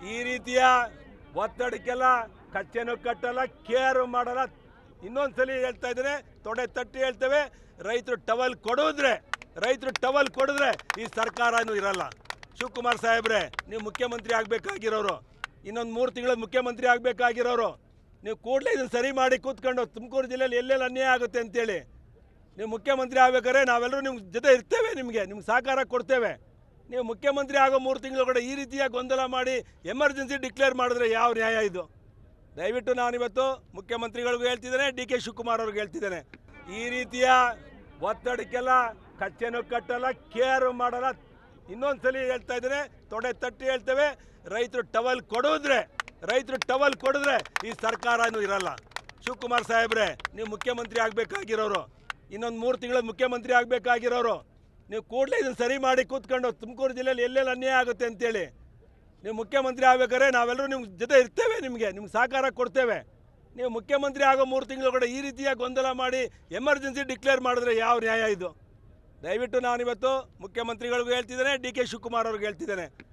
ಈ ರೀತಿಯ ಒತ್ತಡಕ್ಕೆಲ್ಲ ಕಚ್ಚೆನೂ ಕಟ್ಟಲ್ಲ, ಕೇರು ಮಾಡಲ್ಲ. ಇನ್ನೊಂದ್ಸಲಿ ಹೇಳ್ತಾ ಇದ್ದೇನೆ, ತೊಡೆ ತಟ್ಟಿ ಹೇಳ್ತೇವೆ, ರೈತರು ಟವಲ್ ಕೊಡಿದ್ರೆ ಈ ಸರ್ಕಾರನೂ ಇರಲ್ಲ. ಶಿವಕುಮಾರ್ ಸಾಹೇಬ್ರೆ, ನೀವು ಮುಖ್ಯಮಂತ್ರಿ ಆಗಬೇಕಾಗಿರೋರು, ಇನ್ನೊಂದು 3 ತಿಂಗಳ ಮುಖ್ಯಮಂತ್ರಿ ಆಗಬೇಕಾಗಿರೋರು, ನೀವು ಕೂಡಲೇ ಇದನ್ನು ಸರಿ ಮಾಡಿ ಕೂತ್ಕೊಂಡು ತುಮಕೂರು ಜಿಲ್ಲೆಯಲ್ಲಿ ಎಲ್ಲೆಲ್ಲಿ ಅನ್ಯಾಯ ಆಗುತ್ತೆ ಅಂತೇಳಿ ನೀವು ಮುಖ್ಯಮಂತ್ರಿ ಆಗಬೇಕಾದ್ರೆ ನಾವೆಲ್ಲರೂ ನಿಮ್ಮ ಜೊತೆ ಇರ್ತೇವೆ, ನಿಮಗೆ ಸಹಕಾರ ಕೊಡ್ತೇವೆ. ನೀವು ಮುಖ್ಯಮಂತ್ರಿ ಆಗೋ 3 ತಿಂಗಳೊಳಗಡೆ ಈ ರೀತಿಯ ಗೊಂದಲ ಮಾಡಿ ಎಮರ್ಜೆನ್ಸಿ ಡಿಕ್ಲೇರ್ ಮಾಡಿದ್ರೆ ಯಾವ ನ್ಯಾಯ ಇದು? ದಯವಿಟ್ಟು ನಾನಿವತ್ತು ಮುಖ್ಯಮಂತ್ರಿಗಳಿಗೂ ಹೇಳ್ತಿದ್ದೇನೆ, ಡಿ.ಕೆ. ಶಿವಕುಮಾರ್ ಅವ್ರಿಗೆ ಹೇಳ್ತಿದ್ದೇನೆ, ಈ ರೀತಿಯ ಒತ್ತಡಕ್ಕೆಲ್ಲ ಕಚ್ಚೆನೂ ಕಟ್ಟಲ್ಲ, ಕೇರು ಮಾಡಲ್ಲ. ಇನ್ನೊಂದ್ಸಲಿ ಹೇಳ್ತಾ ಇದ್ದೇನೆ, ತೊಡೆ ತಟ್ಟಿ ಹೇಳ್ತೇವೆ, ರೈತರು ಟವಲ್ ಕೊಡಿದ್ರೆ ಈ ಸರ್ಕಾರನೂ ಇರಲ್ಲ. ಶಿವಕುಮಾರ್ ಸಾಹೇಬ್ರೆ, ನೀವು ಮುಖ್ಯಮಂತ್ರಿ ಆಗಬೇಕಾಗಿರೋರು, ಇನ್ನೊಂದು 3 ತಿಂಗಳ ಮುಖ್ಯಮಂತ್ರಿ ಆಗಬೇಕಾಗಿರೋರು, ನೀವು ಕೂಡಲೇ ಇದನ್ನು ಸರಿ ಮಾಡಿ ಕೂತ್ಕೊಂಡು ತುಮಕೂರು ಜಿಲ್ಲೆಯಲ್ಲಿ ಎಲ್ಲೆಲ್ಲಿ ಅನ್ಯಾಯ ಆಗುತ್ತೆ ಅಂತೇಳಿ ನೀವು ಮುಖ್ಯಮಂತ್ರಿ ಆಗಬೇಕಾದ್ರೆ ನಾವೆಲ್ಲರೂ ನಿಮ್ಮ ಜೊತೆ ಇರ್ತೇವೆ, ನಿಮಗೆ ಸಹಕಾರ ಕೊಡ್ತೇವೆ. ನೀವು ಮುಖ್ಯಮಂತ್ರಿ ಆಗೋ 3 ತಿಂಗಳೊಳಗಡೆ ಈ ರೀತಿಯ ಗೊಂದಲ ಮಾಡಿ ಎಮರ್ಜೆನ್ಸಿ ಡಿಕ್ಲೇರ್ ಮಾಡಿದ್ರೆ ಯಾವ ನ್ಯಾಯ ಇದು? ದಯವಿಟ್ಟು ನಾನಿವತ್ತು ಮುಖ್ಯಮಂತ್ರಿಗಳಿಗೂ ಹೇಳ್ತಿದ್ದೇನೆ, ಡಿ.ಕೆ. ಶಿವಕುಮಾರ್ ಅವ್ರಿಗೆ ಹೇಳ್ತಿದ್ದೇನೆ,